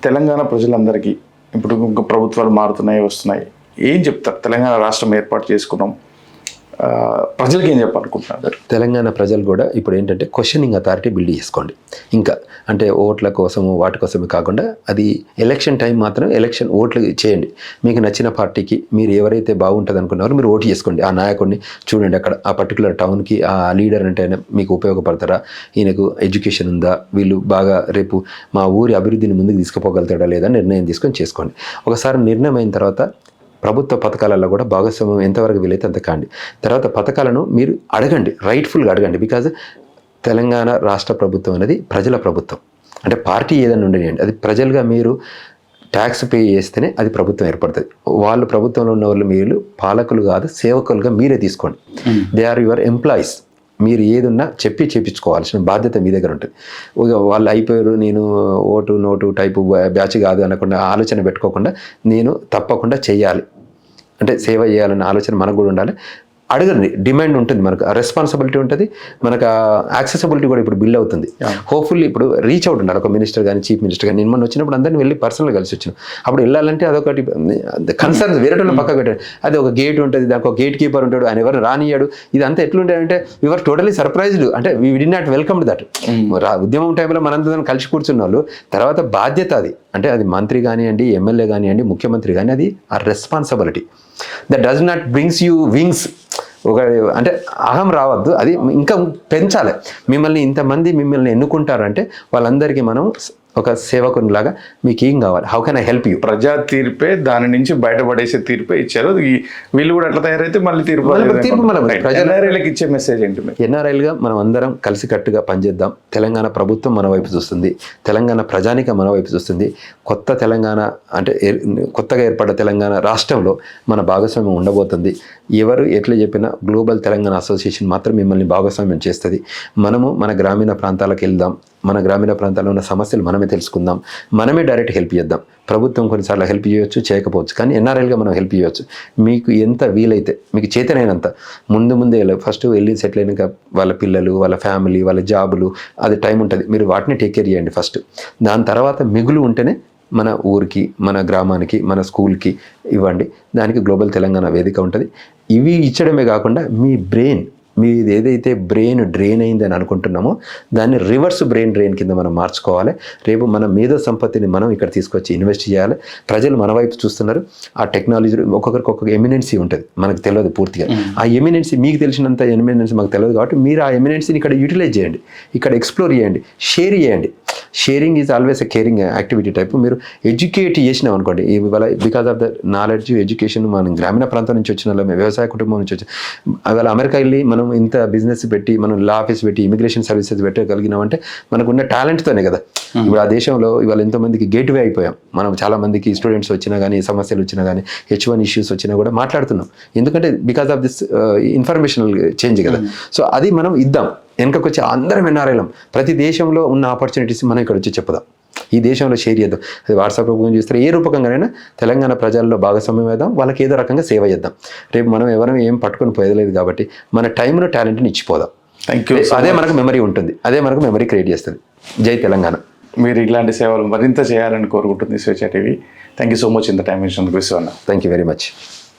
తెలంగాణ ప్రజలందరికీ ఇప్పుడు ఇంకా ప్రభుత్వాలు మారుతున్నాయి వస్తున్నాయి, ఏం చెప్తారు? తెలంగాణ రాష్ట్రం ఏర్పాటు చేసుకున్నాం, ప్రజలకి ఏం చెప్పాలనుకుంటున్నారు? తెలంగాణ ప్రజలు కూడా ఇప్పుడు ఏంటంటే క్వశ్చనింగ్ అథారిటీ బిల్డ్ చేసుకోండి. ఇంకా అంటే ఓట్ల కోసము వాటి కోసమే కాకుండా అది ఎలక్షన్ టైం మాత్రం ఎలక్షన్ ఓట్లు చేయండి. మీకు నచ్చిన పార్టీకి మీరు ఎవరైతే బాగుంటుంది అనుకున్నారో మీరు ఓటు చేసుకోండి. ఆ నాయకుడిని చూడండి, అక్కడ ఆ పర్టికులర్ టౌన్కి ఆ లీడర్ అంటే మీకు ఉపయోగపడతారా, ఈయనకు ఎడ్యుకేషన్ ఉందా, వీళ్ళు బాగా రేపు మా ఊరి అభివృద్ధిని ముందుకు తీసుకుపోగలుగుతాడా లేదా నిర్ణయం తీసుకొని చేసుకోండి. ఒకసారి నిర్ణయం అయిన తర్వాత ప్రభుత్వ పథకాలలో కూడా భాగస్వామ్యం ఎంతవరకు వీలైతే అంత కాండి. తర్వాత పథకాలను మీరు అడగండి, రైట్ఫుల్గా అడగండి. బికాజ్ తెలంగాణ రాష్ట్ర ప్రభుత్వం అనేది ప్రజల ప్రభుత్వం. అంటే పార్టీ ఏదైనా ఉండనివ్వండి, అది ప్రజలుగా మీరు ట్యాక్స్ పే చేస్తేనే అది ప్రభుత్వం ఏర్పడుతుంది. వాళ్ళు ప్రభుత్వంలో ఉన్న వాళ్ళు మీరు పాలకులు కాదు, సేవకులుగా మీరే తీసుకోండి. They are your employees. మీరు ఏదున్నా చెప్పి చేయించుకోవాల్సిన బాధ్యత మీ దగ్గర ఉంటుంది. వాళ్ళు అయిపోయారు, నేను ఓటు నోటు టైపు బ్యాచ్ కాదు అనకుండా ఆలోచన పెట్టుకోకుండా నేను తప్పకుండా చేయాలి అంటే సేవ చేయాలన్న ఆలోచన మనకు కూడా ఉండాలి. అడగండి, డిమాండ్ ఉంటుంది, మనకు రెస్పాన్సిబిలిటీ ఉంటుంది, మనకు యాక్సెసిబిలిటీ కూడా ఇప్పుడు బిల్డ్ అవుతుంది. హోప్ఫుల్లీ ఇప్పుడు రీచ్ అవుట్ ఉండాలి. ఒక మినిస్టర్ కానీ చీఫ్ మినిస్టర్ కానీ, నేను మొన్న వచ్చినప్పుడు అందరినీ వెళ్ళి పర్సనల్గా కలిసి వచ్చాను. అప్పుడు వెళ్ళాలంటే అదొకటి కన్సర్న్స్ వేరే పక్కకు పెట్టాడు. అది ఒక గేట్ ఉంటుంది, దానికి ఒక గేట్ కీపర్ ఉంటాడు, ఆయన ఎవరు రానియాడు. ఇదంతా ఎట్లుంటాయంటే యువర్ టోటలీ సర్ప్రైజ్డ్. అంటే we did not welcome that. ఉద్యమం టైంలో మనందరం కలిసి కూర్చున్న వాళ్ళు తర్వాత బాధ్యత అది. అంటే అది మంత్రి కానివ్వండి, ఎమ్మెల్యే కానివ్వండి, ముఖ్యమంత్రి కానీ, అది ఆ responsibility that does not brings you wings. ఒక అంటే అహం రావద్దు, అది ఇంకా పెంచాలి. మిమ్మల్ని ఎన్నుకుంటారంటే వాళ్ళందరికీ మనం ఒక సేవకునిలాగా మీకు ఏం కావాలి, how can I help you. ప్రజా తీర్పే దాని నుంచి బయటపడేసే తీర్పే ఇచ్చారు. వీళ్ళు కూడా అట్లా తయారైతే మళ్ళీ తీర్పు ఎన్ఆర్ఐలకు ఇచ్చే మెసేజ్ ఏంటి? ఎన్ఆర్ఐలుగా మనం అందరం కలిసికట్టుగా పనిచేద్దాం. తెలంగాణ ప్రభుత్వం మన వైపు చూస్తుంది, తెలంగాణ ప్రజానిక మన వైపు చూస్తుంది. కొత్త తెలంగాణ అంటే కొత్తగా ఏర్పడ్డ తెలంగాణ రాష్ట్రంలో మన భాగస్వామ్యం ఉండబోతుంది. ఎవరు ఎట్లా చెప్పినా గ్లోబల్ తెలంగాణ అసోసియేషన్ మాత్రం మిమ్మల్ని భాగస్వామ్యం చేస్తుంది. మనము మన గ్రామీణ ప్రాంతాలకు వెళ్దాం, మన గ్రామీణ ప్రాంతాల్లో ఉన్న సమస్యలు మనమే తెలుసుకుందాం, మనమే డైరెక్ట్ హెల్ప్ చేద్దాం. ప్రభుత్వం కొన్నిసార్లు హెల్ప్ చేయవచ్చు, చేయకపోవచ్చు, కానీ ఎన్ఆర్ఐలుగా మనం హెల్ప్ చేయవచ్చు. మీకు ఎంత వీలైతే మీకు చేతనైనంత ముందే ఫస్ట్ వెళ్ళి సెటిల్ అయినాక వాళ్ళ పిల్లలు, వాళ్ళ ఫ్యామిలీ, వాళ్ళ జాబులు, అది టైం ఉంటుంది, మీరు వాటిని టేక్ కేర్ చేయండి ఫస్ట్. దాని తర్వాత మిగులు ఉంటేనే మన ఊరికి, మన గ్రామానికి, మన స్కూల్కి ఇవ్వండి. దానికి గ్లోబల్ తెలంగాణ వేదిక ఉంటుంది. ఇవి ఇచ్చడమే కాకుండా మీ బ్రెయిన్, మీది ఏదైతే బ్రెయిన్ డ్రైన్ అయిందని అనుకుంటున్నామో దాన్ని రివర్స్ బ్రెయిన్ డ్రైన్ కింద మనం మార్చుకోవాలి. రేపు మన మేధో సంపత్తిని మనం ఇక్కడ తీసుకొచ్చి ఇన్వెస్ట్ చేయాలి. ప్రజలు మన వైపు చూస్తున్నారు. ఆ టెక్నాలజీ ఒక్కొక్కరికి ఒక్కొక్క ఎమినెన్సీ ఉంటుంది, మనకు తెలియదు పూర్తిగా. ఆ ఎమినెన్సీ మీకు తెలిసినంత ఎమినెన్సీ మాకు తెలియదు కాబట్టి మీరు ఆ ఎమినెన్సీని ఇక్కడ యూటిలైజ్ చేయండి, ఇక్కడ ఎక్స్ప్లోర్ చేయండి, షేర్ చేయండి. Sharing is always a caring activity type. మీరు ఎడ్యుకేట్ చేసినాం అనుకోండి, ఇవాళ because of the knowledge education మనం గ్రామీణ ప్రాంతం నుంచి వచ్చిన వాళ్ళమే, వ్యవసాయ కుటుంబం నుంచి వచ్చి అలా అమెరికా వెళ్ళి మనం ఇంత బిజినెస్ పెట్టి, మనం లా ఆఫీస్ పెట్టి, ఇమిగ్రేషన్ సర్వీసెస్ పెట్టగలిగినామంటే మనకున్న టాలెంట్తోనే కదా. ఇప్పుడు ఆ దేశంలో ఇవాళ ఎంతోమందికి గేట్వే అయిపోయాం మనం. చాలా మందికి స్టూడెంట్స్ వచ్చినా కానీ, సమస్యలు వచ్చినా కానీ, H1 ఇష్యూస్ వచ్చినా కూడా మాట్లాడుతున్నాం. ఎందుకంటే because of this informational change కదా. సో అది మనం ఇద్దాం. వెనకకు వచ్చి అందరం ఎన్ఆర్ఐలం, ప్రతి దేశంలో ఉన్న ఆపర్చునిటీస్ మనం ఇక్కడ వచ్చి చెప్పుదాం, ఈ దేశంలో షేర్ చేద్దాం. అది వాట్సాప్ రూపంగా చూస్తే ఏ రూపకంగానైనా తెలంగాణ ప్రజల్లో భాగస్వామ్యం వేద్దాం, వాళ్ళకి ఏదో రకంగా సేవ చేద్దాం. రేపు మనం ఎవరైనా ఏం పట్టుకొని పోయలేదు కాబట్టి మన టైంను టాలెంట్ని ఇచ్చిపోదాం. అదే మనకు మెమరీ ఉంటుంది, అదే మనకు మెమరీ క్రియేట్ చేస్తుంది. జై తెలంగాణ. మీరు ఇలాంటి సేవలు మరింత చేయాలని కోరుకుంటుంది స్వేచ్ఛ TV. Thank you so much ఇంత టైం ఇచ్చినందుకు. Thank you very much.